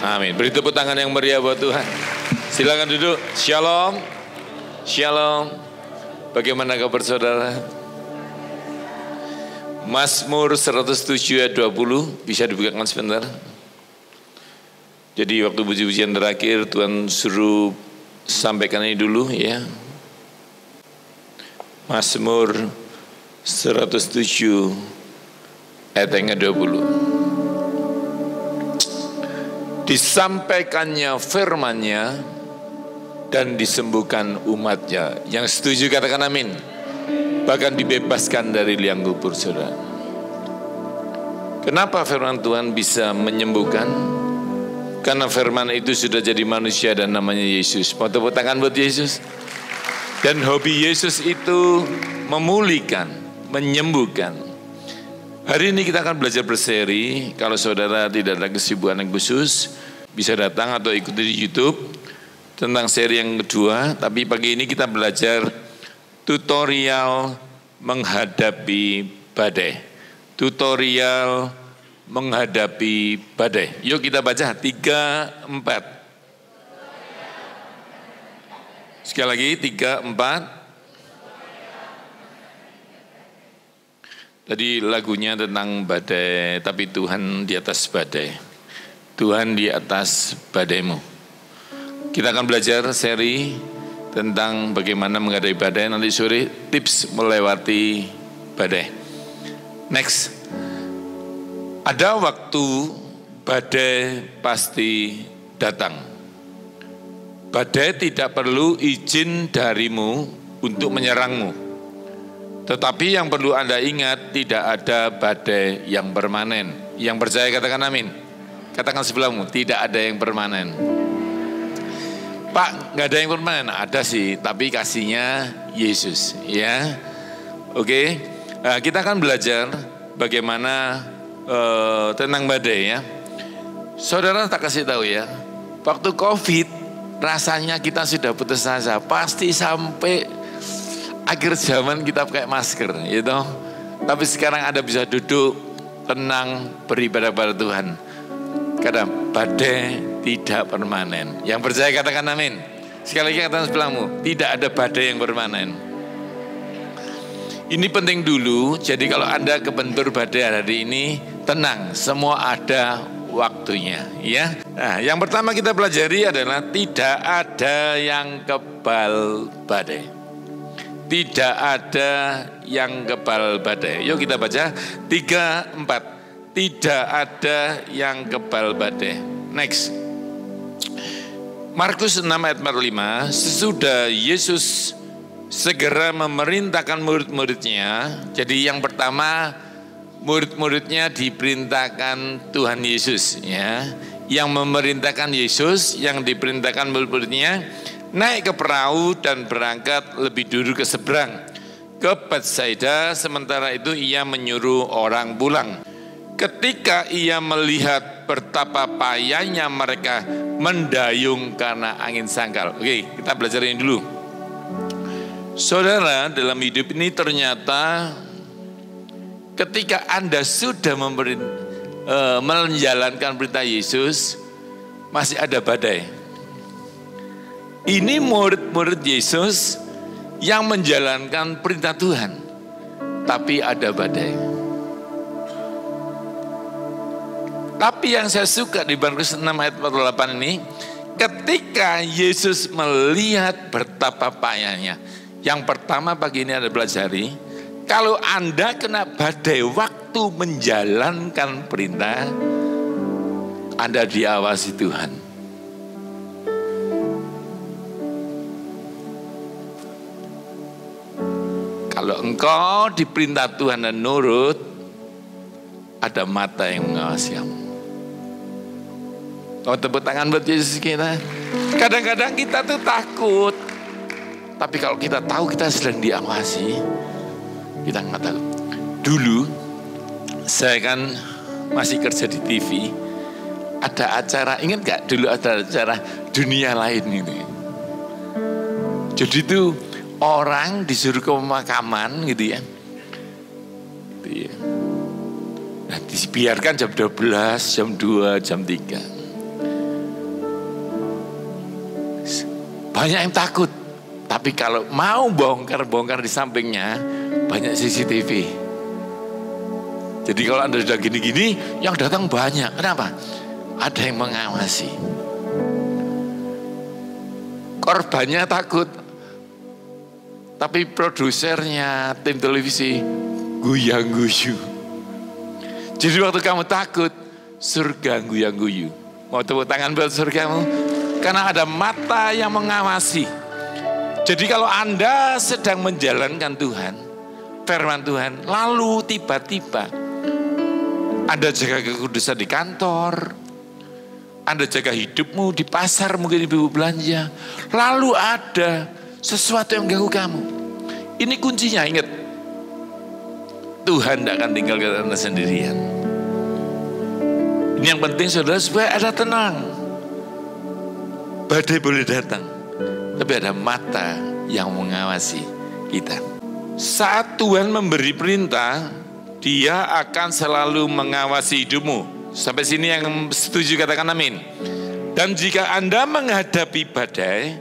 Amin. Beri tepuk tangan yang meriah buat Tuhan. Silakan duduk. Shalom. Shalom. Bagaimana kabar saudara? Mazmur 107 ayat 20. Bisa dibukakan sebentar. Jadi waktu puji-pujian terakhir Tuhan suruh sampaikan ini dulu ya. Mazmur 107 ayat yang ke-20. Disampaikannya firman-Nya dan disembuhkan umat-Nya. Yang setuju katakan amin. Bahkan dibebaskan dari liang kubur saudara. Kenapa firman Tuhan bisa menyembuhkan? Karena firman itu sudah jadi manusia dan namanya Yesus. Mau tepuk tangan buat Yesus? Dan hobi Yesus itu memulihkan, menyembuhkan. Hari ini kita akan belajar berseri. Kalau saudara tidak ada kesibukan yang khusus, bisa datang atau ikuti di YouTube tentang seri yang kedua. Tapi pagi ini kita belajar tutorial menghadapi badai. Tutorial menghadapi badai. Yuk kita baca 3, 4. Sekali lagi 3, 4. Tadi lagunya tentang badai, tapi Tuhan di atas badai. Tuhan di atas badaimu. Kita akan belajar seri tentang bagaimana menghadapi badai. Nanti sore tips melewati badai. Next. Ada waktu badai pasti datang. Badai tidak perlu izin darimu untuk menyerangmu. Tetapi yang perlu Anda ingat, tidak ada badai yang permanen. Yang percaya katakan amin. Katakan sebelahmu, tidak ada yang permanen. Pak, nggak ada yang permanen? Ada sih, tapi kasihnya Yesus. Ya, oke. Nah, kita akan belajar bagaimana tentang badai ya. Saudara tak kasih tahu ya, waktu COVID rasanya kita sudah putus asa, pasti sampai akhir zaman kita pakai masker, gitu. Tapi sekarang Anda bisa duduk tenang beribadah pada Tuhan. Karena badai tidak permanen. Yang percaya katakan amin. Sekali lagi katakan sebelahmu, tidak ada badai yang permanen. Ini penting dulu. Jadi kalau Anda kebentur badai hari ini, tenang, semua ada waktunya, ya. Nah, yang pertama kita pelajari adalah tidak ada yang kebal badai. Tidak ada yang kebal badai. Yuk kita baca 3, 4. Tidak ada yang kebal badai. Next. Markus 6 ayat 45. Sesudah Yesus segera memerintahkan murid-muridnya. Jadi yang pertama murid-muridnya diperintahkan Tuhan Yesus ya. Yang memerintahkan Yesus, yang diperintahkan murid-muridnya naik ke perahu dan berangkat lebih dulu ke seberang, ke Betsaida. Sementara itu ia menyuruh orang pulang. Ketika ia melihat betapa payahnya mereka mendayung karena angin sangkal. Oke, kita belajar ini dulu. Saudara, dalam hidup ini ternyata ketika Anda sudah menjalankan perintah Yesus, masih ada badai. Ini murid-murid Yesus yang menjalankan perintah Tuhan. Tapi ada badai. Tapi yang saya suka di Markus 6 ayat 48 ini, ketika Yesus melihat betapa payahnya. Yang pertama pagi ini Anda pelajari, kalau Anda kena badai waktu menjalankan perintah, Anda diawasi Tuhan. Kalau engkau diperintah Tuhan dan nurut, ada mata yang mengawasi kamu. Oh, tepuk tangan buat Yesus kita. Kadang-kadang kita tuh takut. Tapi kalau kita tahu kita sedang diawasi, kita nggak takut. Dulu, saya kan masih kerja di TV. Ada acara, ingat gak? Dulu ada acara Dunia Lain gitu. Jadi itu orang disuruh ke pemakaman gitu ya. Nah, dibiarkan jam 12, jam 2, jam 3. banyak yang takut. Tapi kalau mau bongkar di sampingnya, banyak CCTV. Jadi kalau Anda sudah gini-gini, yang datang banyak. Kenapa? Ada yang mengawasi. Korbannya takut, tapi produsernya, tim televisi guyang-guyu. Jadi waktu kamu takut, surga guyang-guyu. Mau tepuk tangan buat surgamu? Karena ada mata yang mengawasi. Jadi kalau Anda sedang menjalankan Tuhan, firman Tuhan, lalu tiba-tiba Anda jaga kekudusan di kantor, Anda jaga hidupmu di pasar, mungkin ibu belanja, lalu ada sesuatu yang mengganggu kamu. Ini kuncinya, ingat. Tuhan tidak akan tinggalkan Anda sendirian. Ini yang penting saudara, supaya ada tenang. Badai boleh datang, tapi ada mata yang mengawasi kita. Saat Tuhan memberi perintah, Dia akan selalu mengawasi hidupmu. Sampai sini yang setuju katakan amin. Dan jika Anda menghadapi badai,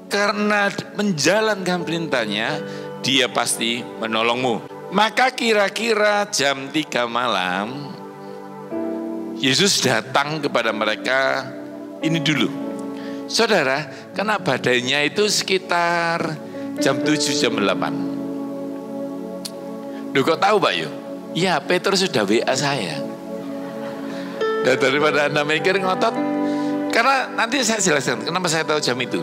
karena menjalankan perintahnya, Dia pasti menolongmu. Maka kira-kira jam 3 malam, Yesus datang kepada mereka. Ini dulu, saudara, karena badainya itu sekitar jam 7, jam 8. Duh, kok tahu Pak Yo? Ya, Petrus sudah WA saya. Dan daripada Anda mikir ngotot, karena nanti saya jelaskan kenapa saya tahu jam itu.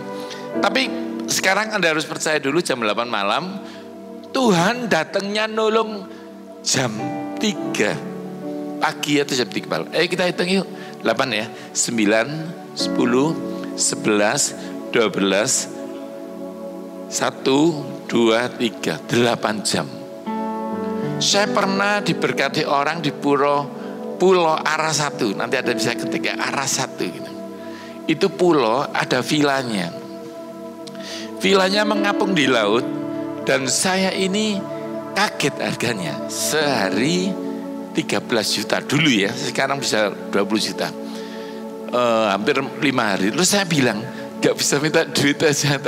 Tapi sekarang Anda harus percaya dulu jam 8 malam, Tuhan datangnya nolong jam 3 pagi atau jam 3 malam. Kita hitung yuk. 8 ya. 9, 10, 11, 12, 1, 2, 3, 8 jam. Saya pernah diberkati orang di Pulau Arasatu. Nanti ada bisa ketika Arasatu gitu. Itu pulau ada vilanya. Vilanya mengapung di laut, dan saya ini kaget harganya. Sehari 13 juta dulu ya, sekarang bisa 20 juta. Hampir 5 hari. Terus saya bilang, gak bisa minta duit aja.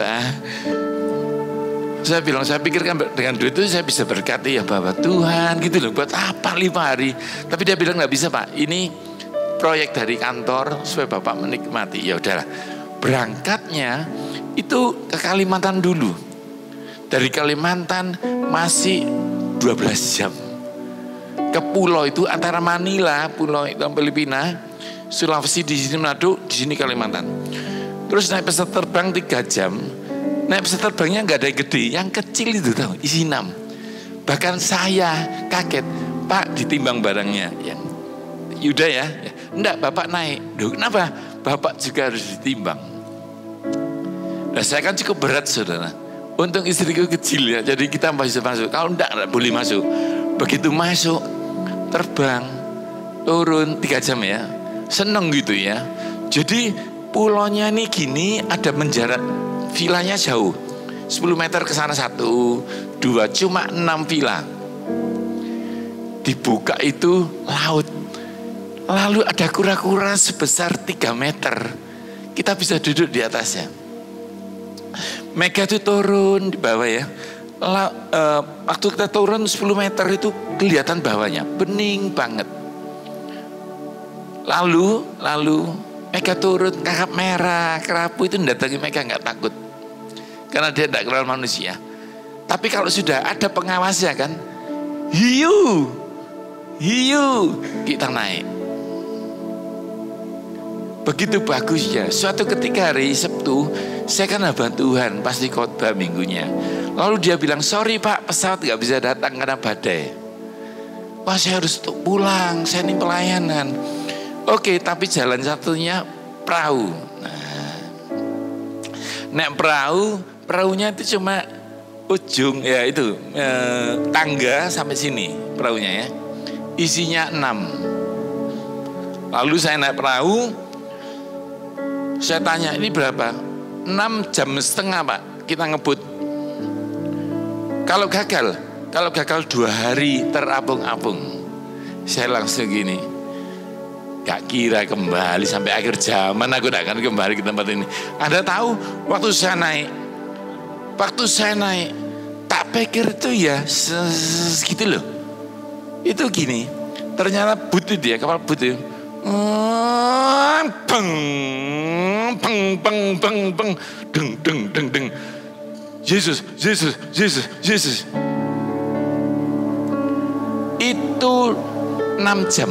Saya bilang, saya pikirkan dengan duit itu saya bisa berkati ya Bapak Tuhan gitu loh. Buat apa 5 hari? Tapi dia bilang gak bisa Pak, ini proyek dari kantor supaya Bapak menikmati. Ya udahlah, berangkatnya itu ke Kalimantan dulu. Dari Kalimantan masih 12 jam. Ke pulau itu antara Manila, pulau itu Filipina, Sulawesi, di sini Manado, di sini Kalimantan. Terus naik pesawat terbang 3 jam. Naik pesawat terbangnya nggak ada yang gede, yang kecil itu tahu, isi 6. Bahkan saya kaget, Pak ditimbang barangnya. Yang Yuda ya, enggak Bapak naik. Duh, kenapa? Bapak juga harus ditimbang. Nah saya kan cukup berat saudara. Untung istriku kecil ya, jadi kita masih masuk. Kalau enggak boleh masuk. Begitu masuk, terbang, turun 3 jam ya. Seneng gitu ya. Jadi pulaunya ini gini, ada menjarak. Vilanya jauh, 10 meter ke sana 1, 2, cuma 6 villa. Dibuka itu laut. Lalu ada kura-kura sebesar 3 meter. Kita bisa duduk di atasnya. Mega itu turun di bawah ya. Waktu kita turun 10 meter itu kelihatan bawahnya, bening banget. Lalu Mega turun, kakap merah, kerapu itu mendatangi Mega nggak takut. Karena dia tidak kenal manusia. Tapi kalau sudah ada pengawasnya kan, hiu, kita naik. Begitu bagusnya. Suatu ketika hari Sabtu, saya kan hamba Tuhan, pasti khotbah minggunya. Lalu dia bilang, sorry Pak, pesawat gak bisa datang karena badai. Wah saya harus pulang, saya ini pelayanan. Oke, tapi jalan satunya perahu. Nah, naik perahunya itu cuma ujung ya itu tangga sampai sini perahunya ya. Isinya 6. Lalu saya naik perahu, saya tanya ini berapa? 6,5 jam Pak kita ngebut. Kalau gagal 2 hari terapung-apung. Saya langsung gini, Gak kira kembali sampai akhir zaman aku gak akan kembali ke tempat ini. Anda tahu waktu saya naik tak pikir itu ya segitu loh. Itu gini, ternyata but itu ya, kapal but itu. Beng, beng, beng, beng, beng, deng, deng, deng, deng. Yesus, Yesus, Yesus, Yesus. Itu 6 jam.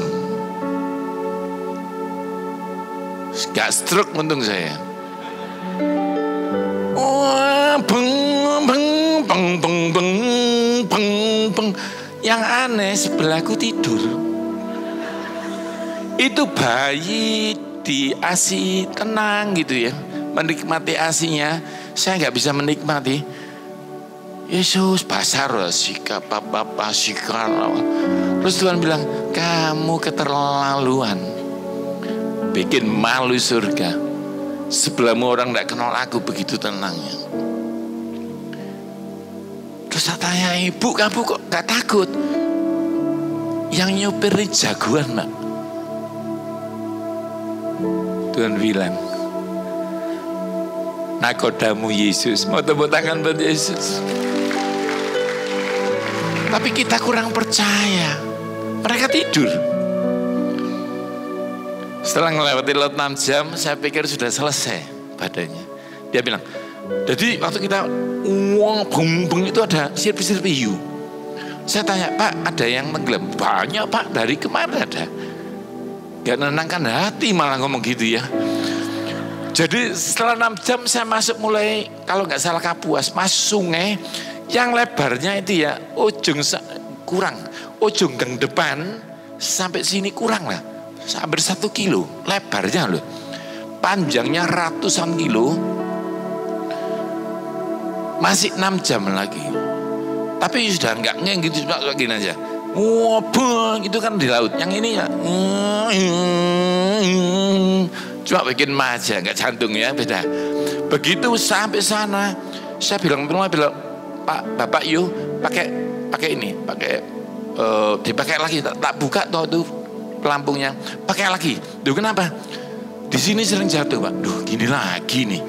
Gak stroke untung saya. Beng, beng, beng, beng, beng, beng, beng. Yang aneh sebelahku tidur. Itu bayi di ASI tenang gitu ya, menikmati ASInya. Saya nggak bisa menikmati. Yesus pasar sikap papa sikap. Terus Tuhan bilang, kamu keterlaluan, bikin malu surga. Sebelahmu orang nggak kenal aku, begitu tenangnya. Terus saya tanya, ibu kamu kok nggak takut? Yang nyupir ini jagoan, Mak. Tuhan bilang, nakodamu Yesus. Mau tepuk tangan buat Yesus. Tapi kita kurang percaya. Mereka tidur. Setelah melewati laut 6 jam, saya pikir sudah selesai badannya. Dia bilang, jadi waktu kita bung itu ada sirpi-sirpi hiu. Saya tanya, Pak, ada yang tenggelam? Banyak, Pak, dari kemarin ada. Gak nenangkan hati malah ngomong gitu ya. Jadi setelah 6 jam saya masuk mulai, kalau nggak salah Kapuas, masuk sungai yang lebarnya itu ya kurang, ujung gang depan sampai sini kurang lah, hampir 1 kilo lebarnya loh, panjangnya ratusan kilo, masih 6 jam lagi. Tapi sudah nggak gitu, cuma gini aja. Wobong itu kan di laut, yang ini ya cuma bikin maja, nggak jantung ya, beda. Begitu sampai sana, saya bilang Pak, Bapak yuk pakai ini, dipakai lagi, tak buka tuh pelampungnya, pakai lagi. Duh kenapa? Di sini sering jatuh, Pak. Duh gini lagi nih.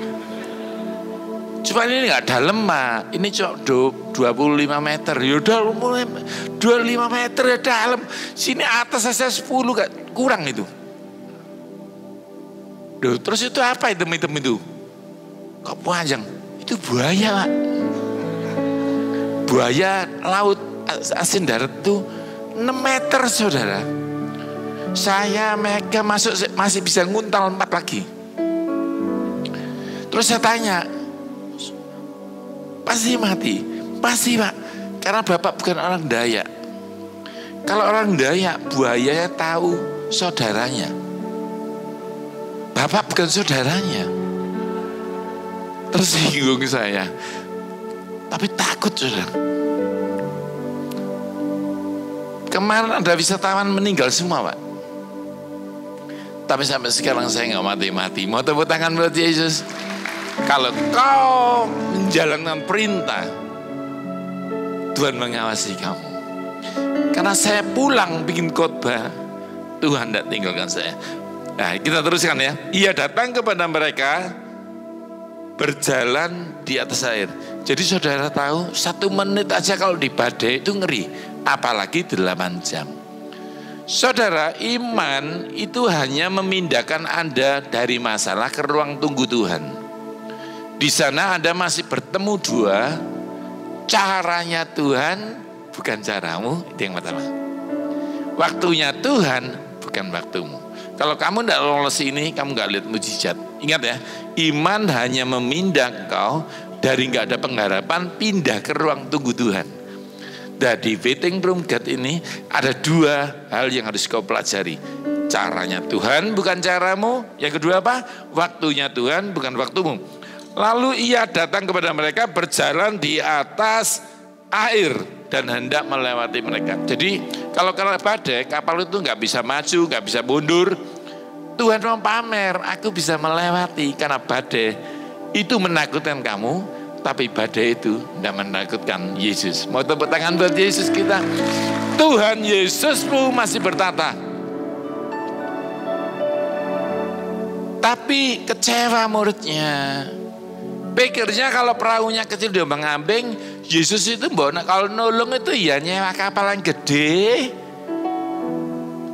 Cuma ini nggak dalam, Pak. Ini cuma 25 meter. Yaudah 25 meter ya dalam. Sini atas saya 10 gak kurang itu. Duh, terus itu apa hitam-hitam itu? Kok panjang? Itu buaya, Pak. Buaya laut asin darat itu 6 meter, saudara. Saya Mega masuk masih bisa nguntal 4 lagi. Terus saya tanya, pasti mati? Pasti, Pak. Karena Bapak bukan orang Dayak. Kalau orang Dayak, buaya tahu saudaranya. Bapak bukan saudaranya. Tersinggung saya. Tapi takut, saudara. Kemarin ada wisatawan meninggal semua, Pak. Tapi sampai sekarang saya nggak mati-mati. Mau tepuk tangan buat Yesus. Kalau kau menjalankan perintah, Tuhan mengawasi kamu. Karena saya pulang bikin khotbah, Tuhan tidak tinggalkan saya. Nah, kita teruskan ya. Ia datang kepada mereka berjalan di atas air. Jadi saudara tahu, 1 menit aja kalau di badai itu ngeri, apalagi 8 jam. Saudara, iman itu hanya memindahkan Anda dari masalah ke ruang tunggu Tuhan. Di sana Anda masih bertemu 2, caranya Tuhan bukan caramu, itu yang pertama. Waktunya Tuhan bukan waktumu. Kalau kamu tidak lolos ini, kamu nggak lihat mujizat. Ingat ya, iman hanya memindah kau dari nggak ada pengharapan, pindah ke ruang tunggu Tuhan. Dari waiting room God ini ada 2 hal yang harus kau pelajari. Caranya Tuhan bukan caramu. Yang kedua apa? Waktunya Tuhan bukan waktumu. Lalu ia datang kepada mereka berjalan di atas air dan hendak melewati mereka. Jadi kalau badai, kapal itu nggak bisa maju, nggak bisa mundur. Tuhan mau pamer, aku bisa melewati karena badai itu menakutkan kamu, tapi badai itu tidak menakutkan Yesus. Mau tepuk tangan buat Yesus kita. Tuhan Yesusmu masih bertata. Tapi kecewa muridnya. Pikirnya kalau perahunya kecil diombang-ambing, Yesus itu kalau nolong itu ya nyewa kapal yang gede.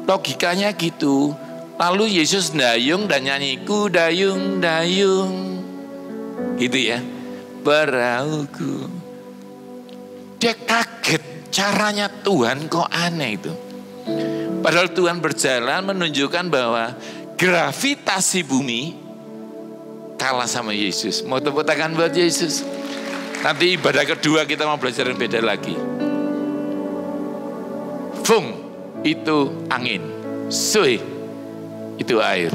Logikanya gitu. Lalu Yesus dayung dan nyanyi, ku dayung dayung. Gitu ya. Perahuku. Dia kaget, caranya Tuhan kok aneh itu. Padahal Tuhan berjalan menunjukkan bahwa gravitasi bumi kalah sama Yesus. Mau tepuk tangan buat Yesus. Nanti ibadah kedua kita mau belajar yang beda lagi. Fung itu angin, sui itu air.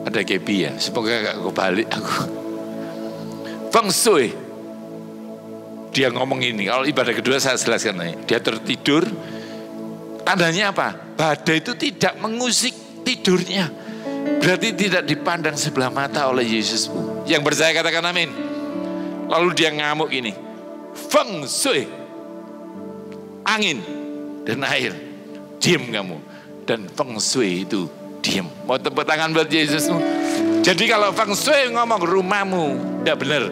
Ada kebi ya, semoga gak kebalik aku. Feng shui, dia ngomong ini. Kalau ibadah kedua saya jelaskan nih. Dia tertidur. Tandanya apa? Badai itu tidak mengusik tidurnya. Berarti tidak dipandang sebelah mata oleh Yesus. Yang percaya katakan amin. Lalu dia ngamuk ini. Feng shui. Angin dan air. Diam kamu. Dan feng shui itu diam. Mau tepuk tangan buat Yesus. Jadi kalau feng shui ngomong rumahmu tidak benar.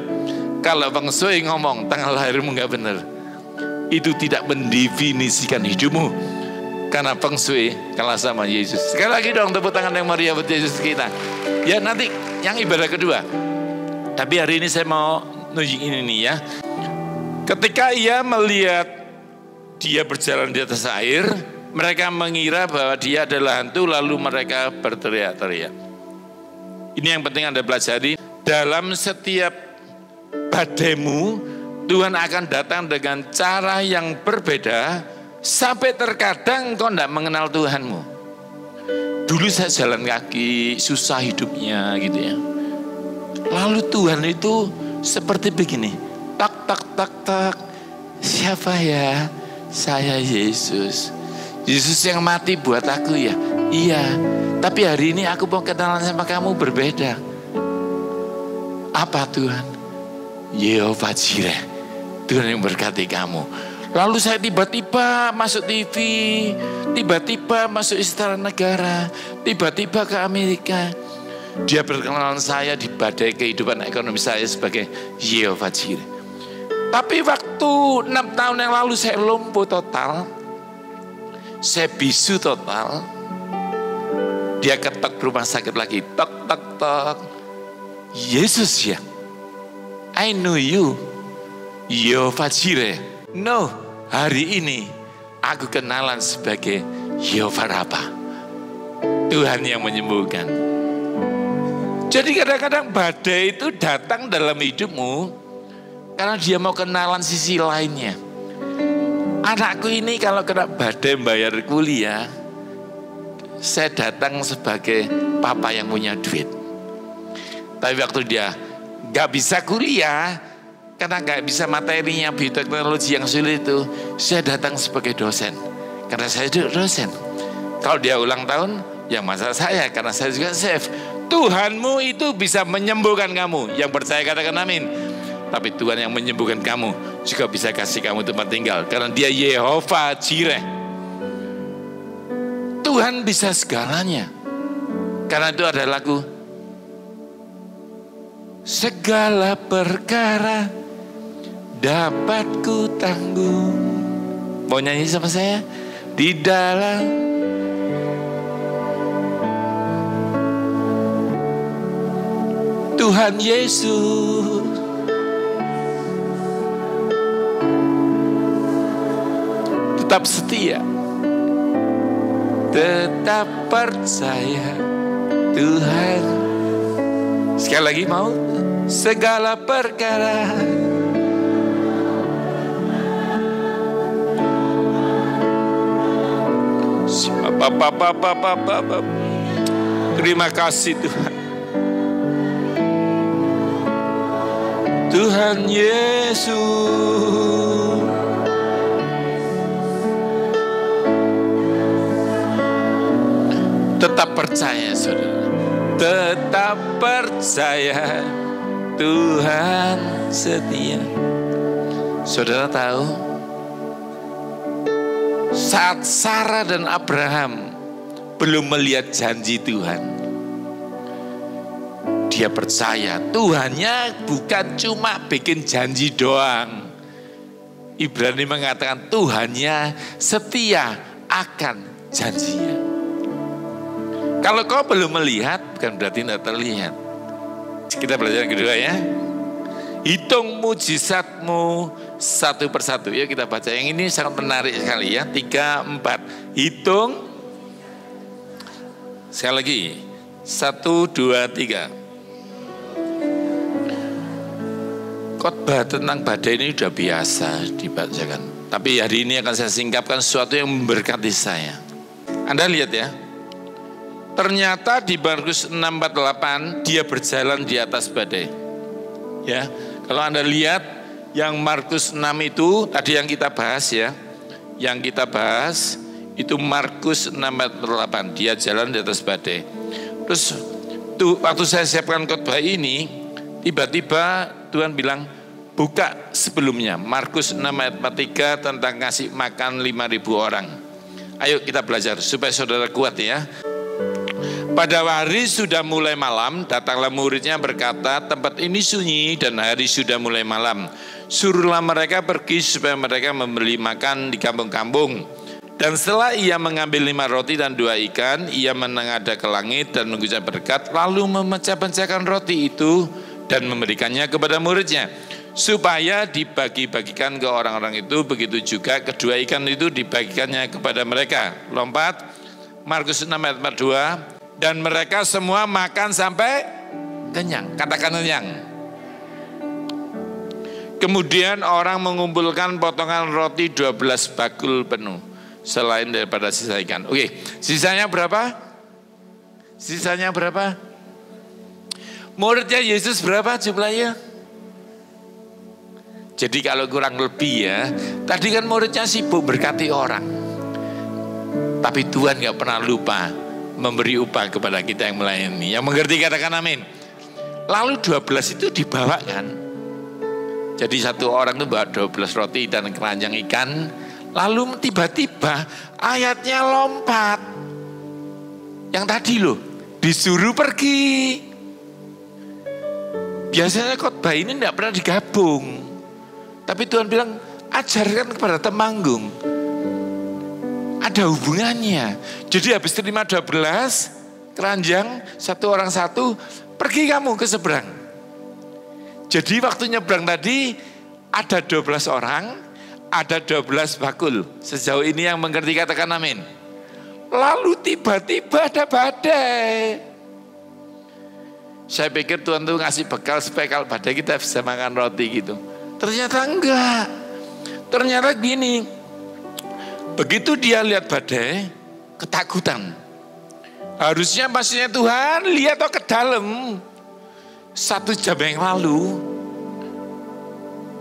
Kalau feng shui ngomong tanggal lahirmu nggak benar. Itu tidak mendefinisikan hidupmu. Karena feng shui kalah sama Yesus. Sekali lagi dong tepuk tangan yang meriah buat Yesus kita. Ya nanti yang ibadah kedua. Tapi hari ini saya mau nunjukin ini nih ya. Ketika ia melihat dia berjalan di atas air, mereka mengira bahwa dia adalah hantu, lalu mereka berteriak-teriak. Ini yang penting Anda pelajari. Dalam setiap badaimu, Tuhan akan datang dengan cara yang berbeda. Sampai terkadang kau tidak mengenal Tuhanmu. Dulu saya jalan kaki, susah hidupnya gitu ya. Lalu Tuhan itu seperti begini. Tak, tak, tak, tak. Siapa ya? Saya Yesus. Yesus yang mati buat aku ya. Iya. Tapi hari ini aku mau kenalan sama kamu berbeda. Apa Tuhan? Yehova Jireh. Tuhan yang berkati kamu. Lalu saya tiba-tiba masuk TV, tiba-tiba masuk Istana Negara, tiba-tiba ke Amerika. Dia berkenalan saya di badai kehidupan ekonomi saya sebagai Yehova Jireh. Tapi waktu 6 tahun yang lalu saya lumpuh total, saya bisu total. Dia ketok rumah sakit lagi, tok tok tok. Yesus ya, I know you, Yehova Jireh. No, hari ini aku kenalan sebagai Yehova Rafa, Tuhan yang menyembuhkan. Jadi kadang-kadang badai itu datang dalam hidupmu karena dia mau kenalan sisi lainnya. Anakku ini kalau kena badai bayar kuliah, saya datang sebagai papa yang punya duit. Tapi waktu dia gak bisa kuliah, karena gak bisa materinya bioteknologi yang sulit itu, saya datang sebagai dosen. Karena saya dosen. Kalau dia ulang tahun, ya masalah saya, karena saya juga chef. Tuhanmu itu bisa menyembuhkan kamu. Yang percaya katakan amin. Tapi Tuhan yang menyembuhkan kamu juga bisa kasih kamu tempat tinggal. Karena dia Yehova Jireh. Tuhan bisa segalanya. Karena itu ada lagu. Segala perkara dapat ku tanggung. Mau nyanyi sama saya? Di dalam Tuhan Yesus. Tetap setia, tetap percaya Tuhan. Sekali lagi mau? Segala perkara terima kasih Tuhan. Tuhan Yesus. Tetap percaya saudara. Tetap percaya Tuhan setia. Saudara tahu, saat Sarah dan Abraham belum melihat janji Tuhan, dia percaya Tuhannya bukan cuma bikin janji doang. Ibrani mengatakan Tuhannya setia akan janjinya. Kalau kau belum melihat, bukan berarti tidak terlihat. Kita belajar yang kedua ya. Hitung mujizatmu satu persatu. Yuk kita baca. Yang ini sangat menarik sekali ya. 3, 4. Hitung. Sekali lagi. 1, 2, 3. Khotbah tentang badai ini sudah biasa dibacakan. Tapi hari ini akan saya singkapkan sesuatu yang memberkati saya. Anda lihat ya. Ternyata di Markus 6:48 dia berjalan di atas badai. Ya, kalau Anda lihat yang Markus 6 itu tadi yang kita bahas ya. Yang kita bahas itu Markus 6:48, dia jalan di atas badai. Terus tuh, waktu saya siapkan khotbah ini, tiba-tiba Tuhan bilang, buka sebelumnya Markus 6:43 tentang kasih makan 5.000 orang. Ayo kita belajar supaya saudara kuat ya. Pada hari sudah mulai malam, datanglah muridnya berkata, tempat ini sunyi dan hari sudah mulai malam. Suruhlah mereka pergi supaya mereka membeli makan di kampung-kampung. Dan setelah ia mengambil 5 roti dan 2 ikan, ia menengadah ke langit dan mengucap berkat, lalu memecah-pecahkan roti itu dan memberikannya kepada muridnya, supaya dibagi-bagikan ke orang-orang itu. Begitu juga kedua ikan itu dibagikannya kepada mereka. Lompat, Markus 6:42. Dan mereka semua makan sampai kenyang. Katakan kenyang. Kemudian orang mengumpulkan potongan roti 12 bakul penuh, selain daripada sisa ikan. Oke, sisanya berapa? Sisanya berapa? Muridnya Yesus berapa jumlahnya? Jadi kalau kurang lebih ya, tadi kan muridnya sibuk berkati orang. Tapi Tuhan gak pernah lupa memberi upah kepada kita yang melayani. Yang mengerti katakan amin. Lalu 12 itu dibawakan. Jadi satu orang itu bawa 12 roti dan keranjang ikan. Lalu tiba-tiba ayatnya lompat. Yang tadi loh, disuruh pergi. Biasanya khotbah ini tidak pernah digabung. Tapi Tuhan bilang, ajarkan kepada temanggung. Ada hubungannya. Jadi habis terima 12 keranjang, satu orang satu, pergi kamu ke seberang. Jadi waktu nyebrang tadi ada 12 orang, ada 12 bakul. Sejauh ini yang mengerti katakan amin. Lalu tiba-tiba ada badai. Saya pikir Tuhan tuh ngasih bekal supaya kalau badai kita bisa makan roti gitu. Ternyata enggak. Ternyata gini. Begitu dia lihat badai, ketakutan. Harusnya maksudnya Tuhan, lihat ke dalam. 1 jam yang lalu,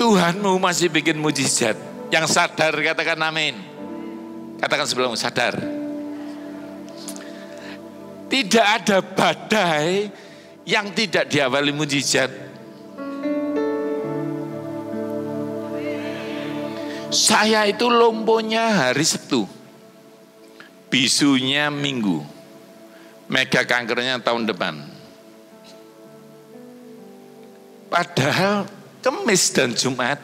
Tuhanmu masih bikin mujizat. Yang sadar katakan amin. Katakan sebelum sadar. Tidak ada badai yang tidak diawali mujizat. Saya itu lumpuhnya hari Sabtu, bisunya Minggu, mega kankernya tahun depan. Padahal Kamis dan Jumat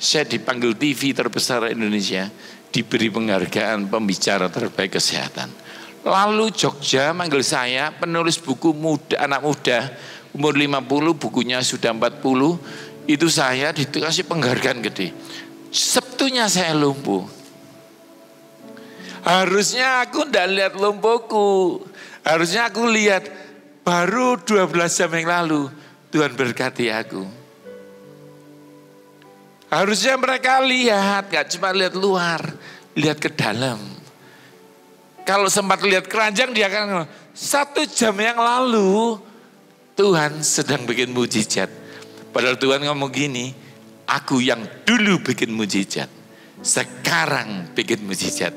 saya dipanggil TV terbesar Indonesia, diberi penghargaan pembicara terbaik kesehatan. Lalu Jogja manggil saya, penulis buku muda, anak muda, umur 50, bukunya sudah 40, itu saya dikasih penghargaan gede. Sabtunya saya lumpuh. Harusnya aku tidak lihat lumpuhku. Harusnya aku lihat baru 12 jam yang lalu Tuhan berkati aku. Harusnya mereka lihat, gak cuma lihat luar, lihat ke dalam. Kalau sempat lihat keranjang dia akan 1 jam yang lalu Tuhan sedang bikin mujizat. Padahal Tuhan ngomong gini, aku yang dulu bikin mujizat, sekarang bikin mujizat,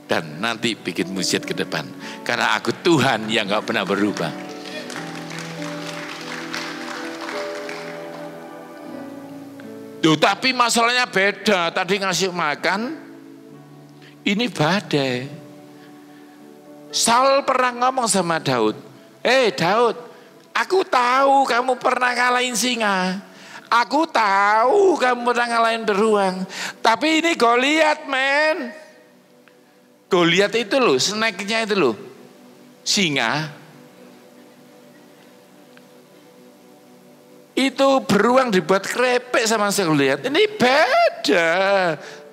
dan nanti bikin mujizat ke depan. Karena aku Tuhan yang gak pernah berubah. Duh, tapi masalahnya beda. Tadi ngasih makan, ini badai. Saul pernah ngomong sama Daud, Daud, Aku tahu kamu pernah ngalahin singa. Aku tahu kamu pernah ngalahin beruang. Tapi ini Goliat, men. Goliat itu loh, snacknya itu loh. Singa. Itu beruang dibuat krepek sama Goliat. Ini beda.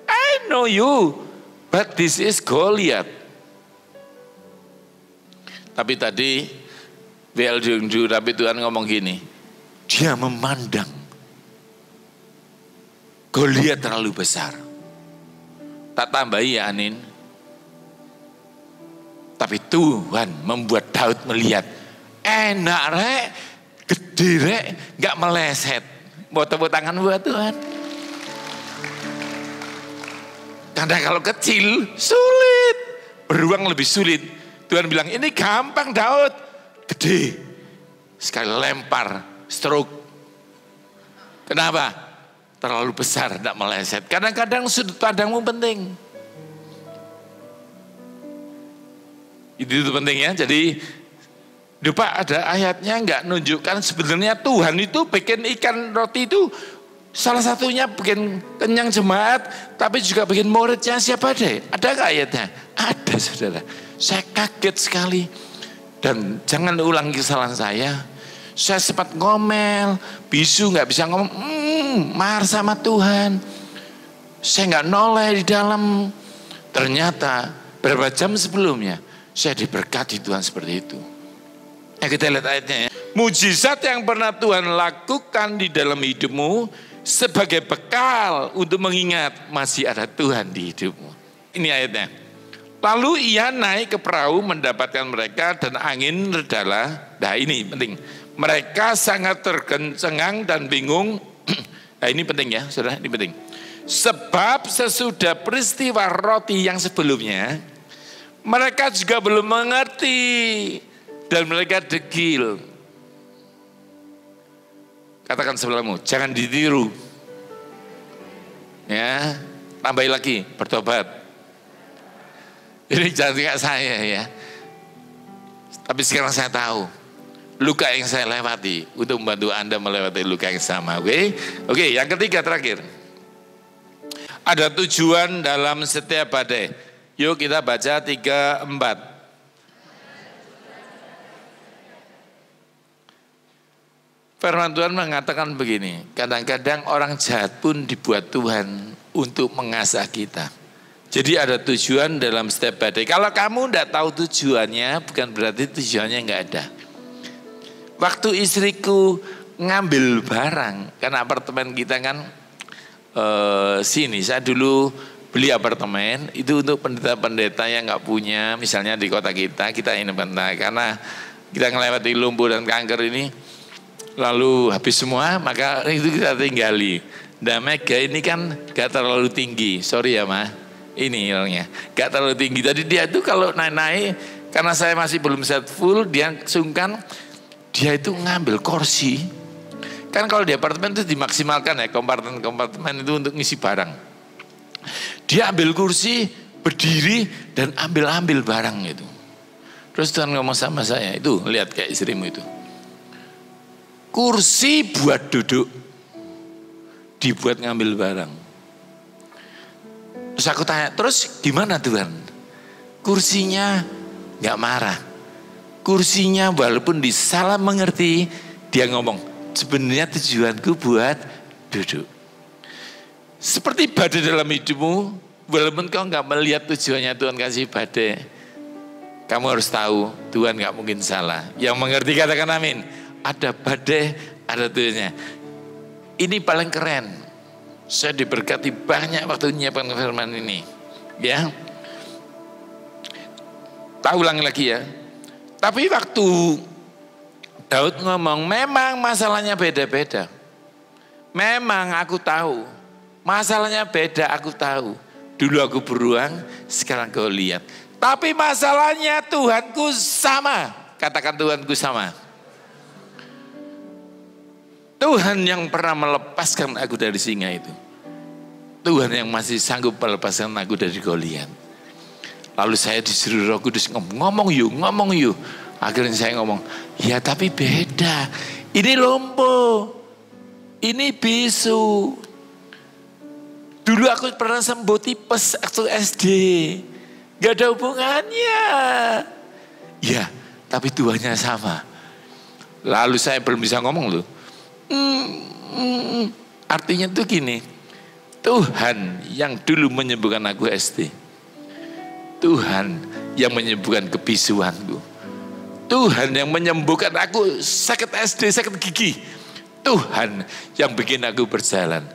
I know you, but this is Goliat. Tapi tadi tapi Tuhan ngomong gini, dia memandang Goliat terlalu besar. Tak tambahi ya Anin. Tapi Tuhan membuat Daud melihat, enak rek, gede rek, gak meleset. Mau tepuk tangan buat Tuhan. Karena kalau kecil sulit, beruang lebih sulit. Tuhan bilang ini gampang Daud, gede, sekali lempar, stroke. Kenapa? Terlalu besar, tidak meleset. Kadang-kadang sudut pandangmu penting. Itu penting ya. Jadi, Pak ada ayatnya nggak nunjukkan sebenarnya Tuhan itu bikin ikan roti itu salah satunya bikin kenyang jemaat, tapi juga bikin muridnya siapa deh? Ada nggak ayatnya? Ada saudara. Saya kaget sekali. Dan jangan ulangi kesalahan saya. Saya sempat ngomel, bisu nggak bisa ngomong, marah sama Tuhan. Saya nggak noleh di dalam. Ternyata beberapa jam sebelumnya saya diberkati Tuhan seperti itu. Kita lihat ayatnya ya. Mujizat yang pernah Tuhan lakukan di dalam hidupmu sebagai bekal untuk mengingat masih ada Tuhan di hidupmu. Ini ayatnya. Lalu ia naik ke perahu mendapatkan mereka dan angin redalah. Nah ini penting. Mereka sangat tercengang dan bingung. Nah ini penting ya saudara, ini penting. Sebab sesudah peristiwa roti yang sebelumnya, mereka juga belum mengerti dan mereka degil. Katakan sebelahmu, jangan ditiru. Ya, tambahi lagi, bertobat. Ini jangan kayak saya ya. Tapi sekarang saya tahu luka yang saya lewati untuk membantu Anda melewati luka yang sama. Oke, yang ketiga terakhir. Ada tujuan dalam setiap badai. Yuk kita baca 3, 4. Firman Tuhan mengatakan begini, kadang-kadang orang jahat pun dibuat Tuhan untuk mengasah kita. Jadi ada tujuan dalam setiap badai. Kalau kamu tidak tahu tujuannya, bukan berarti tujuannya nggak ada. Waktu istriku ngambil barang, karena apartemen kita kan sini, saya dulu beli apartemen, itu untuk pendeta-pendeta yang nggak punya, misalnya di kota kita ini bentar, karena kita ngelewati lumpuh dan kanker ini, lalu habis semua, maka itu kita tinggali. Nah Mega ini kan gak terlalu tinggi, sorry ya Ma. Ini hilangnya, gak terlalu tinggi. Tadi dia tuh kalau naik-naik, karena saya masih belum set full, dia sungkan, dia itu ngambil kursi. Kan kalau di apartemen itu dimaksimalkan ya, kompartemen itu untuk ngisi barang. Dia ambil kursi, berdiri, dan ambil barang itu. Terus Tuhan ngomong sama saya, itu lihat kayak istrimu itu. Kursi buat duduk, dibuat ngambil barang. Terus aku tanya, terus gimana Tuhan? Kursinya gak marah. Kursinya walaupun disalah mengerti, dia ngomong, sebenarnya tujuanku buat duduk. Seperti badai dalam hidupmu, walaupun kau gak melihat tujuannya Tuhan kasih badai, kamu harus tahu Tuhan gak mungkin salah. Yang mengerti katakan amin. Ada badai, ada tujuannya. Ini paling keren. Saya diberkati banyak waktu menyiapkan firman ini. Ya. Tak ulangi lagi ya. Tapi waktu Daud ngomong, memang masalahnya beda-beda. Memang aku tahu. Masalahnya beda, aku tahu. Dulu aku beruang, sekarang kau lihat. Tapi masalahnya Tuhanku sama. Katakan Tuhanku sama. Tuhan yang pernah melepaskan aku dari singa itu. Tuhan yang masih sanggup melepaskan aku dari Goliat. Lalu saya disuruh Roh Kudus ngomong yuk. Akhirnya saya ngomong, ya tapi beda. Ini lumpuh, ini bisu. Dulu aku pernah sembuh tipes waktu SD. Gak ada hubungannya. Ya, tapi Tuhannya sama. Lalu saya belum bisa ngomong loh. Artinya tuh gini. Tuhan yang dulu menyembuhkan aku SD. Tuhan yang menyembuhkan kebisuanku. Tuhan yang menyembuhkan aku sakit SD, sakit gigi. Tuhan yang bikin aku berjalan.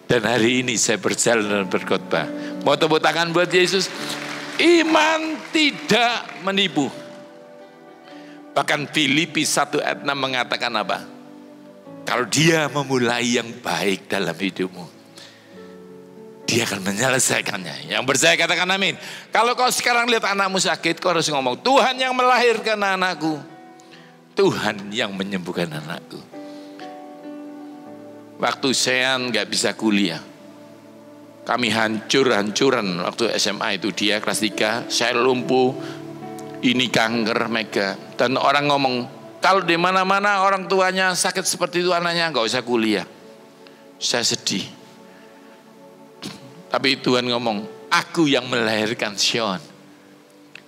Dan hari ini saya berjalan dan berkhotbah. Mau tepuk tangan buat Yesus. Iman tidak menipu. Bahkan Filipi 1 ayat 6 mengatakan apa? Kalau dia memulai yang baik dalam hidupmu, dia akan menyelesaikannya. Yang percaya katakan amin. Kalau kau sekarang lihat anakmu sakit, kau harus ngomong, Tuhan yang melahirkan anakku. Tuhan yang menyembuhkan anakku. Waktu saya nggak bisa kuliah, kami hancur-hancuran waktu SMA itu, dia kelas 3, saya lumpuh, ini kanker mega. Dan orang ngomong, kalau di mana-mana orang tuanya sakit seperti itu anaknya nggak usah kuliah. Saya sedih. Tapi Tuhan ngomong, aku yang melahirkan Sion.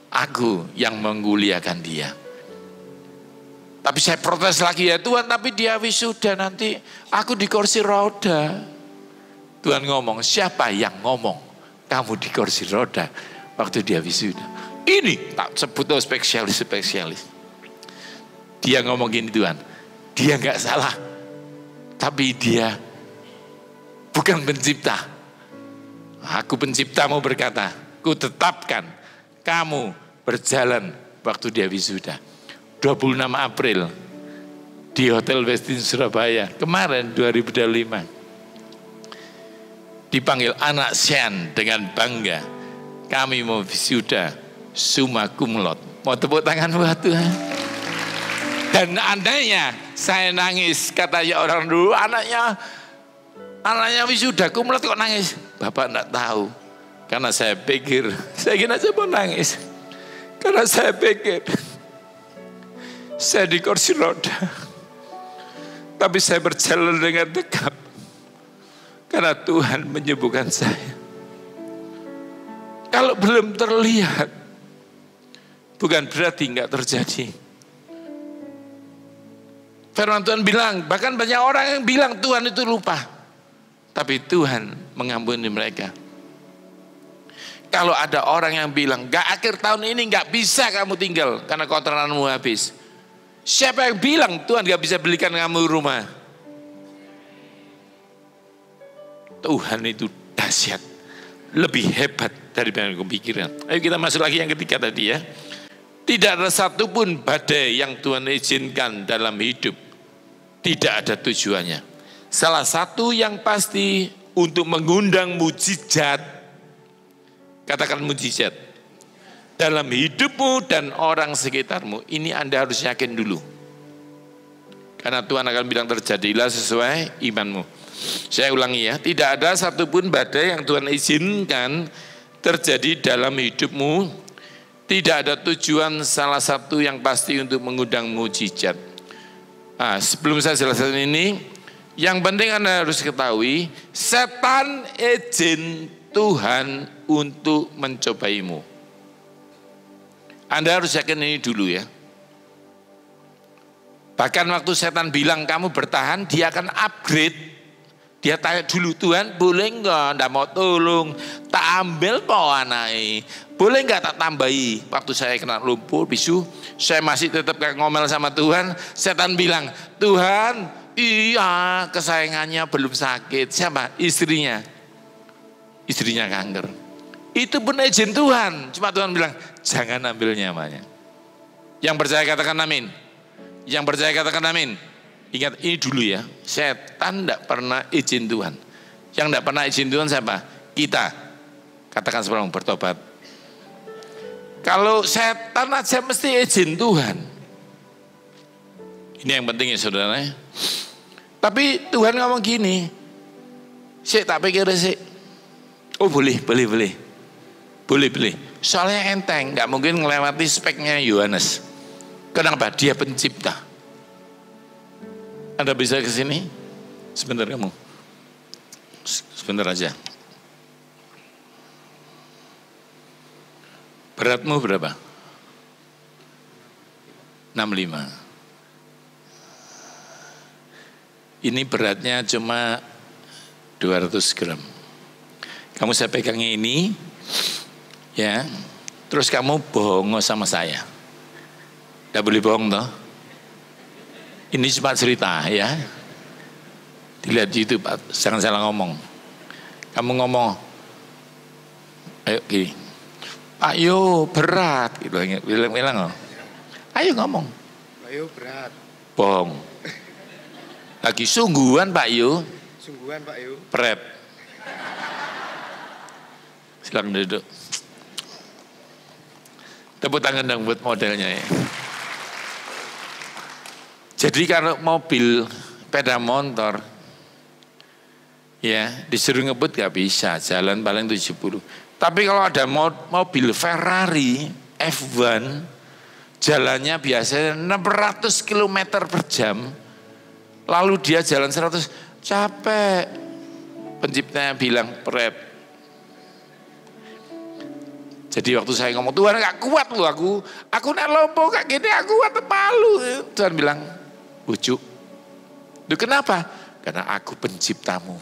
Aku yang mengkuliahkan dia. Tapi saya protes lagi, ya Tuhan, tapi dia wisuda nanti aku di kursi roda. Tuhan ngomong, siapa yang ngomong kamu di kursi roda waktu dia wisuda? Ini tak sebut spesialis. Dia ngomong gini, Tuhan, dia nggak salah, tapi dia bukan pencipta. Aku penciptamu berkata, ku tetapkan kamu berjalan waktu dia wisuda. 26 April di Hotel Westin Surabaya kemarin 2025. Dipanggil anak Sian dengan bangga. Kami mau wisuda summa cum laude. Mau tepuk tangan buat Tuhan. Dan andainya saya nangis, katanya orang dulu, anaknya wisuda cum laude kok nangis. Bapak enggak tahu. Karena saya pikir, saya kira saya mau nangis. Karena saya pikir saya di kursi roda. Tapi saya berjalan dengan tegap. Karena Tuhan menyembuhkan saya. Kalau belum terlihat, bukan berarti enggak terjadi. Firman Tuhan bilang, bahkan banyak orang yang bilang Tuhan itu lupa. Tapi Tuhan mengampuni mereka. Kalau ada orang yang bilang, enggak, akhir tahun ini enggak bisa kamu tinggal karena kotoranmu habis. Siapa yang bilang Tuhan enggak bisa belikan kamu rumah? Tuhan itu dahsyat, lebih hebat daripada yang kupikirkan. Ayo kita masuk lagi yang ketiga tadi ya. Tidak ada satupun badai yang Tuhan izinkan dalam hidup tidak ada tujuannya. Salah satu yang pasti untuk mengundang mujizat, katakan mujizat, dalam hidupmu dan orang sekitarmu. Ini Anda harus yakin dulu. Karena Tuhan akan bilang terjadilah sesuai imanmu. Saya ulangi ya, tidak ada satupun badai yang Tuhan izinkan terjadi dalam hidupmu. Tidak ada tujuan salah satu yang pasti untuk mengundang mujizat. Nah, sebelum saya jelaskan ini, yang penting Anda harus ketahui, setan izin Tuhan untuk mencobaimu. Anda harus yakin ini dulu ya. Bahkan waktu setan bilang kamu bertahan, dia akan upgrade. Dia tanya dulu, Tuhan boleh enggak, enggak mau tolong, tak ambil po anaknya, boleh enggak tak tambahi. Waktu saya kena lumpuh, bisu, saya masih tetap kayak ngomel sama Tuhan. Setan bilang, Tuhan, iya kesayangannya belum sakit. Siapa? Istrinya. Istrinya kanker. Itu pun izin Tuhan. Cuma Tuhan bilang, jangan ambil nyamannya. Yang percaya katakan amin. Yang percaya katakan amin. Ingat ini dulu ya, setan tidak pernah izin Tuhan. Yang tidak pernah izin Tuhan siapa? Kita. Katakan sebelum bertobat. Kalau setan aja mesti izin Tuhan. Ini yang penting ya saudara. Tapi Tuhan ngomong gini, sik tak pikir sik. Oh boleh. Soalnya enteng, nggak mungkin melewati speknya Yohanes. Kenapa? Dia pencipta. Anda bisa ke sini? Sebentar kamu. Sebentar aja. Beratmu berapa? 65. Ini beratnya cuma 200 gram. Kamu saya pegangnya ini, ya. Terus kamu bohong sama saya. Tidak boleh bohong toh. Ini cuma cerita ya. Dilihat di YouTube, jangan salah ngomong. Kamu ngomong, ayo gini, Pak Yo berat, gitu, bilang, ayo ngomong. Pak Yo berat. Bohong. Lagi sungguhan Pak Yo. Sungguhan Pak Yo. Prep. Silakan duduk. Tepuk tangan dong buat modelnya ya. Jadi kalau mobil, sepeda motor, ya disuruh ngebut gak bisa, jalan paling 70. Tapi kalau ada mobil Ferrari F1, jalannya biasanya 600 km per jam, lalu dia jalan 100, capek. Penciptanya bilang prep. Jadi waktu saya ngomong, Tuhan gak kuat loh aku nak lompo gak gini, aku kuat malu. Tuhan bilang, bujuk. Itu kenapa? Karena aku penciptamu.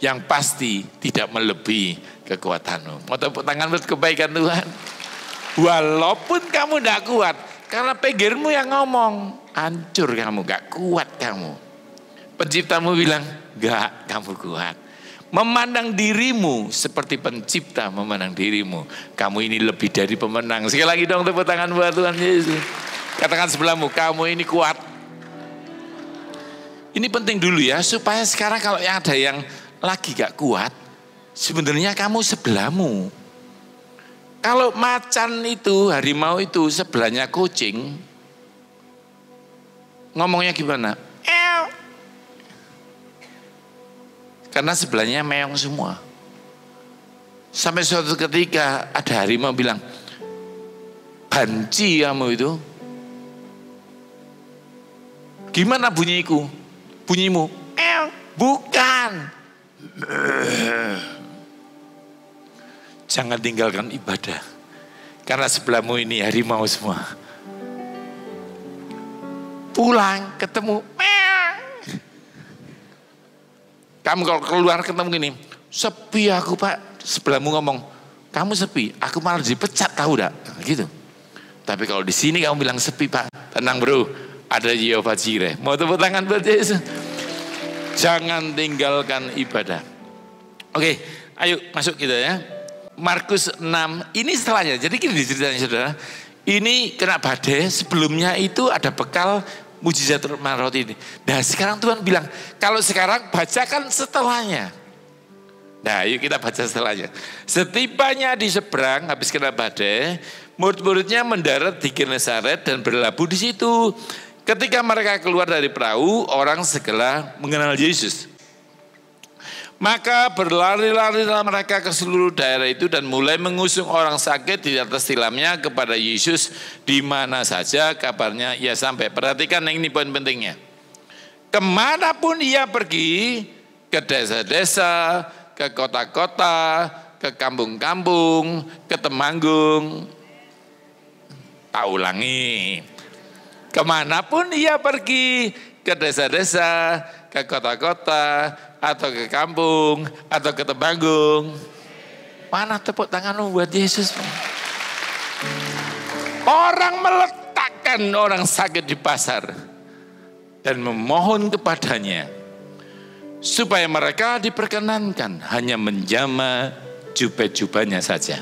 Yang pasti tidak melebihi kekuatanmu. Mau tepuk tangan buat kebaikan Tuhan. Walaupun kamu tidak kuat, karena pikirmu yang ngomong, hancur kamu, gak kuat kamu. Penciptamu bilang, gak, kamu kuat. Memandang dirimu seperti pencipta memandang dirimu. Kamu ini lebih dari pemenang. Sekali lagi dong tepuk tangan buat Tuhan Yesus. Katakan sebelahmu, kamu ini kuat. Ini penting dulu ya, supaya sekarang kalau yang ada yang lagi gak kuat, sebenarnya kamu sebelahmu. Kalau macan itu, harimau itu sebelahnya kucing, ngomongnya gimana? Karena sebelahnya meong semua. Sampai suatu ketika ada harimau bilang, banci kamu itu. Gimana bunyiku? Bunyimu? Bukan. Jangan tinggalkan ibadah. Karena sebelahmu ini harimau semua. Pulang ketemu. Kamu kalau keluar ketemu gini, sepi aku Pak. Sebelahmu ngomong, kamu sepi, aku malah dipecat tahu dak? Gitu. Tapi kalau di sini kamu bilang sepi Pak, tenang bro, ada Yehova Jireh. Mau tepuk tangan buat Yesus? Jangan tinggalkan ibadah. Oke, ayo masuk kita ya. Markus 6, ini setelahnya. Jadi gini ceritanya saudara. Ini kena badai, sebelumnya itu ada bekal mujizat roti ini. Nah sekarang Tuhan bilang, kalau sekarang bacakan setelahnya. Nah yuk kita baca setelahnya. Setibanya di seberang, habis kena badai, murid-muridnya mendarat di Genesaret dan berlabuh di situ. Ketika mereka keluar dari perahu, orang segera mengenal Yesus. Maka berlari-larilah mereka ke seluruh daerah itu dan mulai mengusung orang sakit di atas tilamnya kepada Yesus di mana saja kabarnya ia sampai. Perhatikan yang ini poin pentingnya. Kemanapun ia pergi, ke desa-desa, ke kota-kota, ke kampung-kampung, ke Temanggung. Tak ulangi. Kemanapun ia pergi, ke desa-desa, ke kota-kota, atau ke kampung, atau ke Temanggung. Mana tepuk tanganmu buat Yesus? Orang meletakkan orang sakit di pasar dan memohon kepadanya supaya mereka diperkenankan hanya menjama jubah-jubahnya saja.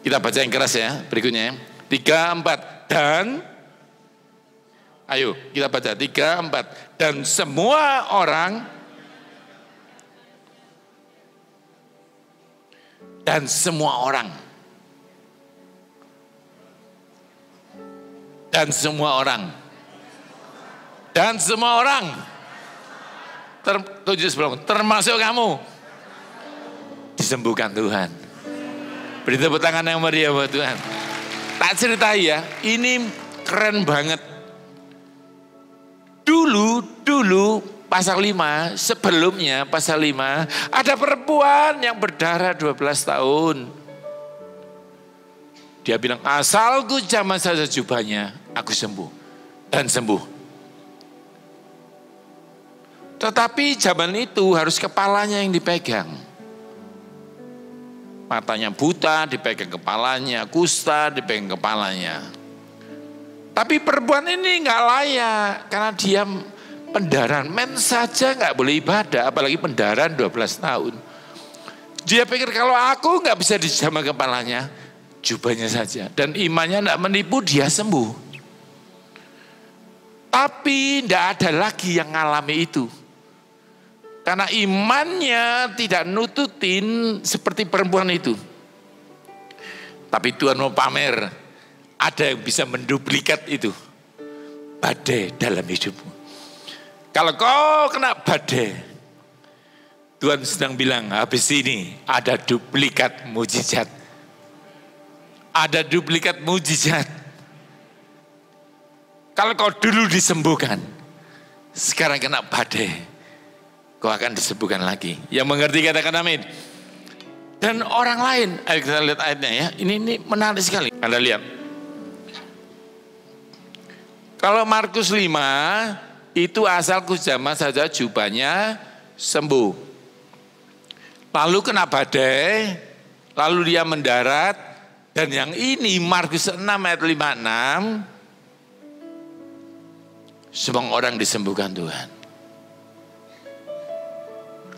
Kita baca yang keras ya, berikutnya 3, 4 dan ayo kita baca 3, 4 dan semua orang dan semua orang dan semua orang dan semua orang termasuk kamu disembuhkan Tuhan. Beri tepuk tangan yang meriah buat Tuhan. Tak ceritai ya, ini keren banget. Dulu pasal 5, sebelumnya pasal 5, ada perempuan yang berdarah 12 tahun. Dia bilang, asalku jamah saja jubahnya, aku sembuh. Dan sembuh. Tetapi zaman itu harus kepalanya yang dipegang. Matanya buta, dipegang kepalanya. Kusta, dipegang kepalanya. Tapi perempuan ini nggak layak. Karena dia pendarahan. Men saja nggak boleh ibadah. Apalagi pendarahan 12 tahun. Dia pikir kalau aku nggak bisa dijamah kepalanya, jubahnya saja. Dan imannya nggak menipu, dia sembuh. Tapi nggak ada lagi yang ngalami itu. Karena imannya tidak nututin seperti perempuan itu. Tapi Tuhan mau pamer, ada yang bisa menduplikat itu. Badai dalam hidupmu. Kalau kau kena badai, Tuhan sedang bilang, habis ini ada duplikat mujizat. Ada duplikat mujizat. Kalau kau dulu disembuhkan, sekarang kena badai, kau akan disembuhkan lagi. Yang mengerti katakan amin. Dan orang lain, ayo kita lihat ayatnya ya. Ini menarik sekali. Anda lihat. Kalau Markus 5, itu asalku jamah saja jubahnya sembuh. Lalu kena badai, lalu dia mendarat. Dan yang ini Markus 6 ayat 56, semua orang disembuhkan Tuhan.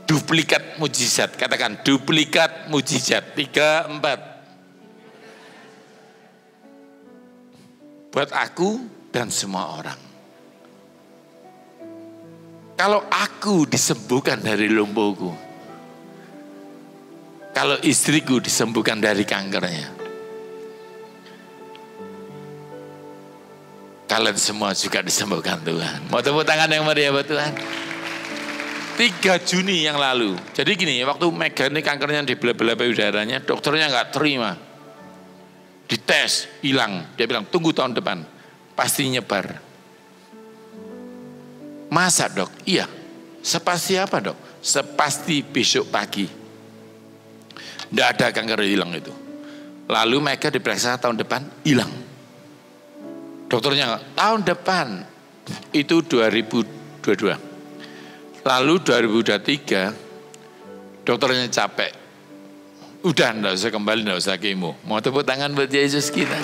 Duplikat mujizat, katakan duplikat mujizat. 3, 4. Buat aku dan semua orang. Kalau aku disembuhkan dari lumpuhku, kalau istriku disembuhkan dari kankernya, kalian semua juga disembuhkan Tuhan. Mau tepuk tangan yang meriah buat Tuhan. 3 Juni yang lalu. Jadi gini, waktu Mega ini kankernya di belah-belah payudaranya, dokternya nggak terima. Dites, hilang. Dia bilang, tunggu tahun depan. Pasti nyebar. Masa dok? Iya. Sepasti apa dok? Sepasti besok pagi. Nggak ada kanker hilang itu. Lalu Mega diperiksa tahun depan, hilang. Dokternya tahun depan. Itu 2022. Lalu 2023 dokternya capek. Udah enggak usah kembali, enggak usah kemo. Mau tepuk tangan buat Yesus kita.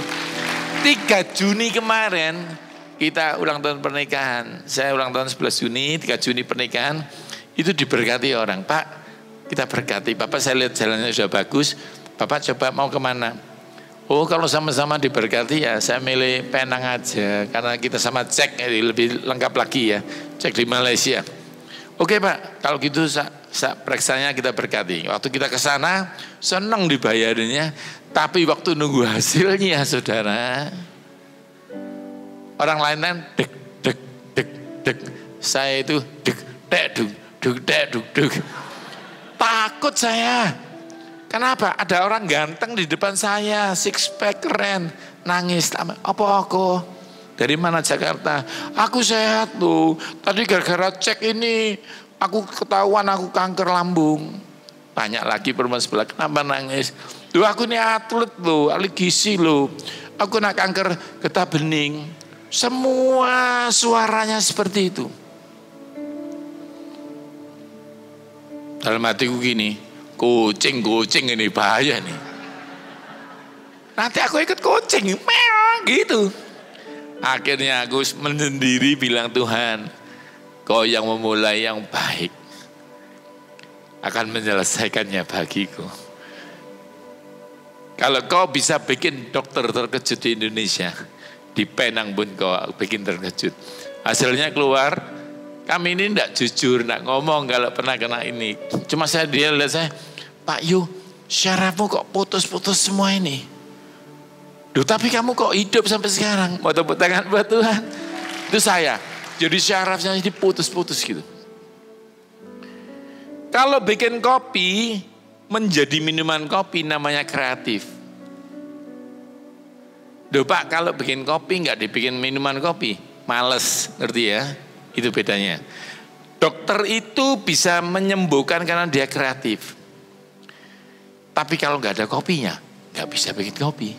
3 Juni kemarin kita ulang tahun pernikahan. Saya ulang tahun 11 Juni, 3 Juni pernikahan. Itu diberkati orang. Pak, kita berkati. Bapak saya lihat jalannya sudah bagus. Bapak coba mau kemana? Oh kalau sama-sama diberkati ya saya milih Penang aja. Karena kita sama cek lebih lengkap lagi ya. Cek di Malaysia. Oke Pak, kalau gitu periksanya kita berkati. Waktu kita ke sana, senang dibayarinnya. Tapi waktu nunggu hasilnya saudara, orang lain kan dek, dek, dek, dek. Saya itu dek, dek, dek, dek, dek, dek, dek. Takut saya. Kenapa? Ada orang ganteng di depan saya, six pack keren. Nangis, apa aku? Dari mana Jakarta? Aku sehat loh. Tadi gara-gara cek ini, aku ketahuan aku kanker lambung. Banyak lagi perempuan sebelah, kenapa nangis? Duh aku ini atlet loh, ahli gizi loh. Aku kena kanker getah bening. Semua suaranya seperti itu. Dalam hatiku gini, kucing ini bahaya nih. Nanti aku ikut kucing, meong gitu. Akhirnya aku menyendiri bilang, Tuhan, Kau yang memulai yang baik akan menyelesaikannya bagiku. Kalau Kau bisa bikin dokter terkejut di Indonesia, di Penang pun Kau bikin terkejut. Hasilnya keluar, kami ini tidak jujur, tidak ngomong kalau pernah kena ini. Cuma dia lihat saya, Pak Yu, syarafmu kok putus-putus semua ini. Duh, tapi kamu kok hidup sampai sekarang? Mau tepuk tangan buat Tuhan. Itu saya. Jadi syarafnya ini putus-putus gitu. Kalau bikin kopi, menjadi minuman kopi namanya kreatif. Duh Pak, kalau bikin kopi nggak dibikin minuman kopi, males, ngerti ya? Itu bedanya. Dokter itu bisa menyembuhkan karena dia kreatif. Tapi kalau nggak ada kopinya, nggak bisa bikin kopi.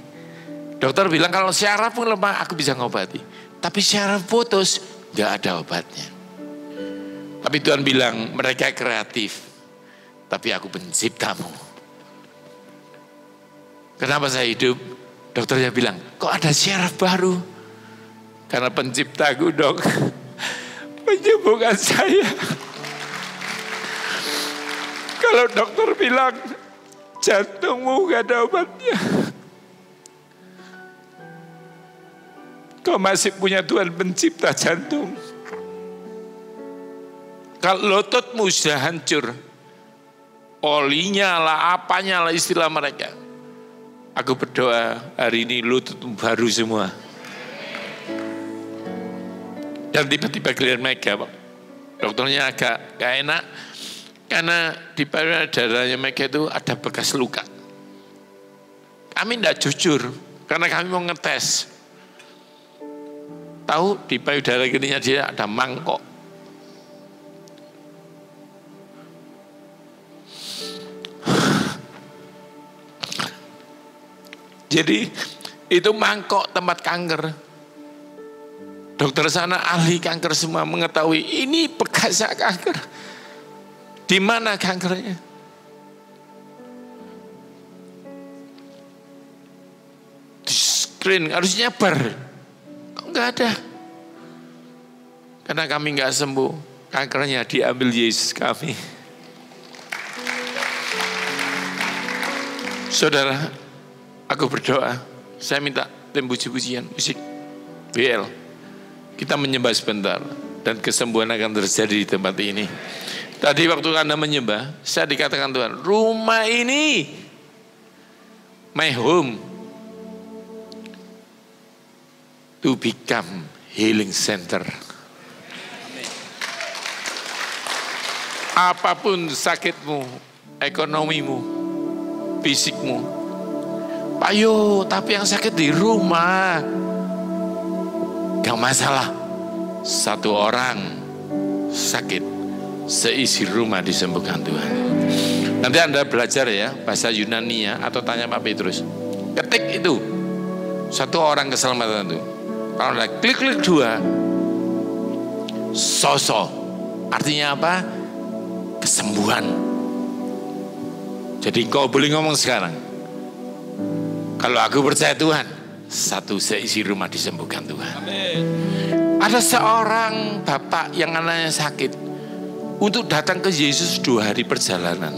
Dokter bilang kalau syaraf pun lemah, aku bisa ngobati. Tapi syaraf putus, nggak ada obatnya. Tapi Tuhan bilang mereka kreatif, tapi aku penciptamu. Kenapa saya hidup? Dokternya bilang, kok ada syaraf baru? Karena penciptaku dok, menyembuhkan saya. Kalau dokter bilang, jantungmu gak ada obatnya, kau masih punya Tuhan pencipta jantung. Kalau lututmu sudah hancur, olinya lah, apanya lah istilah mereka. Aku berdoa hari ini lututmu baru semua. Dan tiba-tiba giliran Mega, Pak. Dokternya agak gak enak, karena di payudara Mega itu ada bekas luka. Kami tidak jujur, karena kami mau ngetes. Tahu di payudara gininya dia ada mangkok. Jadi itu mangkok tempat kanker. Dokter sana ahli kanker semua mengetahui ini bekas kanker. Di mana kankernya? Di screen harusnya nyebar. Kok nggak ada? Karena kami nggak sembuh, kankernya diambil Yesus kami. Saudara, aku berdoa, saya minta tim puji-pujian, musik, BL. Kita menyembah sebentar dan kesembuhan akan terjadi di tempat ini. Tadi waktu Anda menyembah, saya dikatakan Tuhan, rumah ini, my home, to become healing center. Apapun sakitmu, ekonomimu, fisikmu, Pak Yo, tapi yang sakit di rumah. Gak masalah. Satu orang sakit, seisi rumah disembuhkan Tuhan. Nanti Anda belajar ya, bahasa Yunani ya, atau tanya Pak Petrus. Ketik itu, satu orang keselamatan itu. Kalau Anda klik-klik dua, soso. Artinya apa? Kesembuhan. Jadi kau boleh ngomong sekarang. Kalau aku percaya Tuhan, satu seisi rumah disembuhkan Tuhan. Amin. Ada seorang bapak yang anaknya sakit, untuk datang ke Yesus 2 hari perjalanan.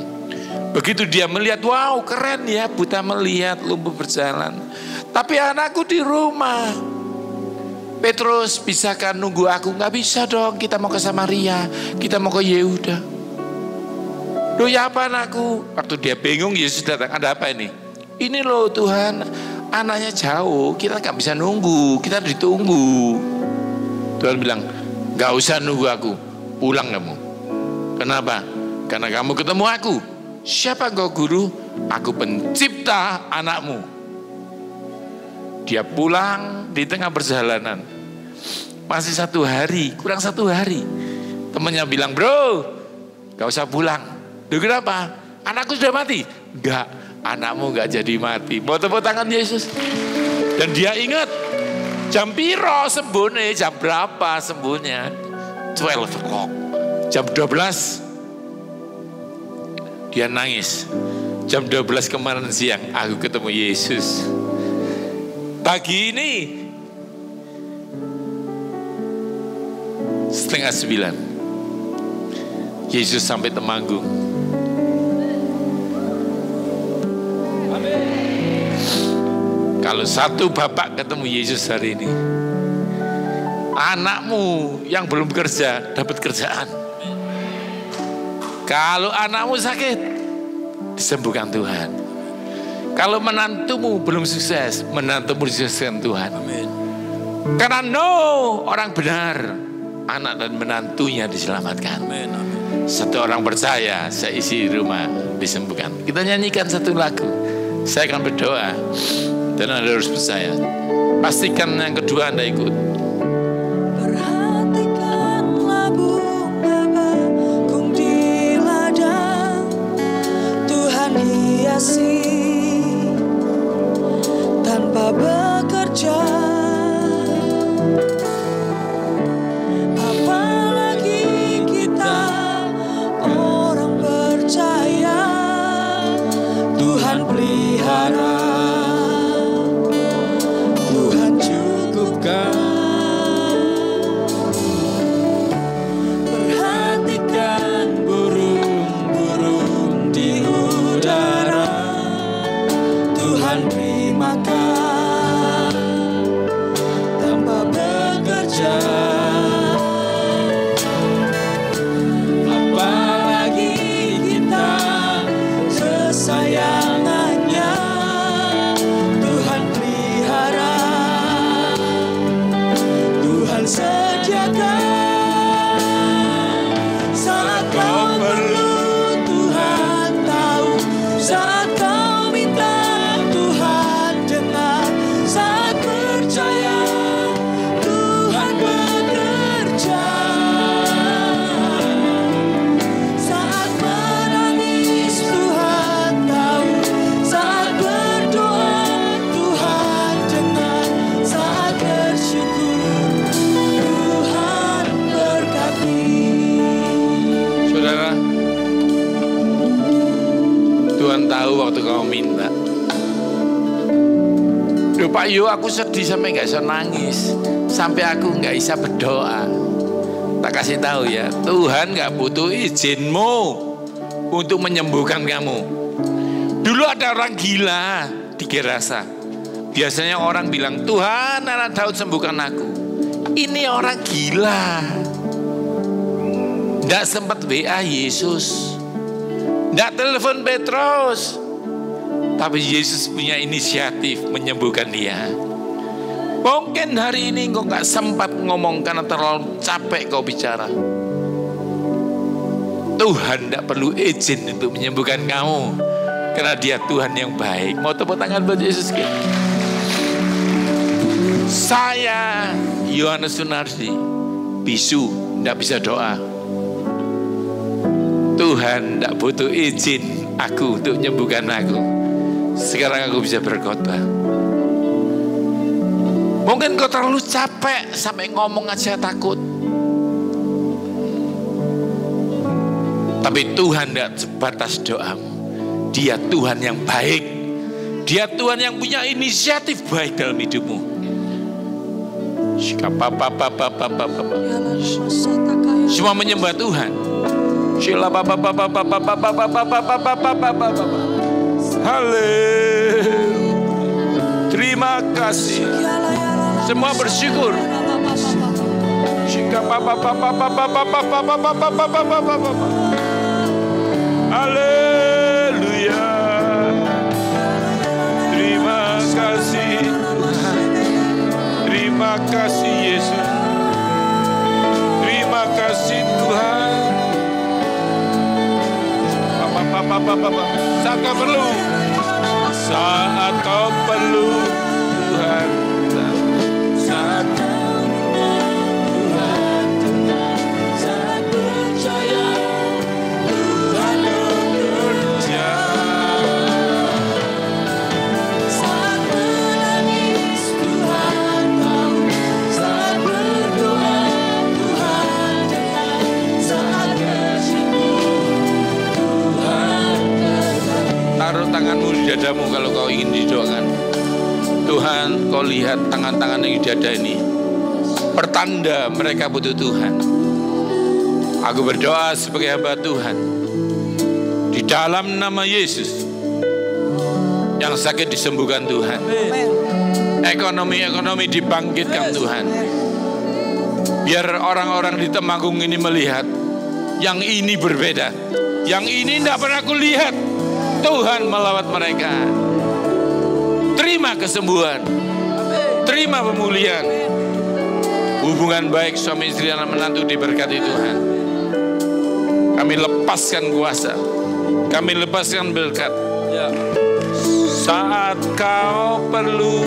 Begitu dia melihat, wow keren ya, buta melihat, lumpuh berjalan. Tapi anakku di rumah. Petrus, bisakah nunggu aku? Gak bisa dong, kita mau ke Samaria, kita mau ke Yehuda. Loh ya apa anakku? Waktu dia bingung, Yesus datang, ada apa ini? Ini loh Tuhan, anaknya jauh, kita gak bisa nunggu, kita ditunggu. Tuhan bilang, gak usah nunggu aku, pulang kamu. Kenapa? Karena kamu ketemu aku. Siapa engkau guru? Aku pencipta anakmu. Dia pulang di tengah perjalanan. Masih 1 hari, kurang 1 hari. Temannya bilang, bro, gak usah pulang. Duh kenapa? Anakku sudah mati? Enggak, anakmu enggak jadi mati. Mau tepuk tangan Yesus. Dan dia ingat, jam piro sembuhnya, jam berapa sembuhnya? 12 o'clock. Jam 12 dia nangis. Jam 12 kemarin siang aku ketemu Yesus. Pagi ini 8:30 Yesus sampai Temanggung. Kalau satu bapak ketemu Yesus hari ini, anakmu yang belum kerja dapat kerjaan. Kalau anakmu sakit, disembuhkan Tuhan. Kalau menantumu belum sukses, menantumu disukseskan Tuhan. Amin. Karena orang benar, anak dan menantunya diselamatkan. Amin. Satu orang percaya, seisi rumah disembuhkan. Kita nyanyikan satu lagu. Saya akan berdoa. Dan Anda harus percaya. Pastikan yang kedua Anda ikut. Perhatikanlah bunga bakung di ladang, Tuhan hiasi tanpa bekerja. Apalagi kita orang percaya, Tuhan pelihara, Tuhan cukupkan. Perhatikan burung-burung di udara, Tuhan beri makan tanpa bekerja. Apalagi kita kesayangannya, Tuhan pelihara, Tuhan sediakan. Saat kau perlu Tuhan tahu, saat kau minta Tuhan dengar, saat percaya Tuhan bekerja. Saat menangis Tuhan tahu, saat berdoa Tuhan dengar, saat bersyukur Tuhan berkati. Saudara, Tuhan tahu waktu kamu minta. Duh Pak Yo, aku sedih sampai gak bisa nangis, sampai aku gak bisa berdoa. Tak kasih tahu ya, Tuhan gak butuh izinmu untuk menyembuhkan kamu. Dulu ada orang gila di Gerasa. Biasanya orang bilang, Tuhan anak Daud sembuhkan aku. Ini orang gila. Nggak sempat WA Yesus, nggak telepon Petrus, tapi Yesus punya inisiatif menyembuhkan dia. Mungkin hari ini kau nggak sempat ngomong karena terlalu capek kau bicara. Tuhan nggak perlu izin untuk menyembuhkan kamu, karena Dia Tuhan yang baik. Mau tepuk tangan buat Yesus? Saya Yohanes Sunardi bisu, nggak bisa doa. Tuhan tidak butuh izin aku untuk menyembuhkan aku. Sekarang aku bisa berkhotbah. Mungkin kau terlalu capek sampai ngomong aja takut. Tapi Tuhan tidak sebatas doamu. Dia Tuhan yang baik. Dia Tuhan yang punya inisiatif baik dalam hidupmu. Semua menyembah Tuhan. Haleluya. Terima kasih. Semua bersyukur. Haleluya. Terima kasih Tuhan. Terima kasih Yesus. Terima kasih Tuhan. Saat kau perlu, saat kau perlu Tuhan, saat Tuhan dengar, saat percaya Tuhan bekerja. Saat menangis Tuhan tahu, saat berdoa Tuhan dengar, saat bersyukur Tuhan berkati. Taruh tanganmu di dadamu kalau kau ingin didoakan. Tuhan, kau lihat tangan-tangan yang di dada ini, pertanda mereka butuh Tuhan. Aku berdoa sebagai hamba Tuhan, di dalam nama Yesus, yang sakit disembuhkan Tuhan. Ekonomi dibangkitkan Tuhan. Biar orang-orang di Temanggung ini melihat, yang ini berbeda, yang ini tidak pernah aku lihat. Tuhan melawat mereka. Terima kesembuhan, terima pemulihan. Hubungan baik suami istri dan menantu diberkati Tuhan. Kami lepaskan kuasa, kami lepaskan berkat. Saat saat kau perlu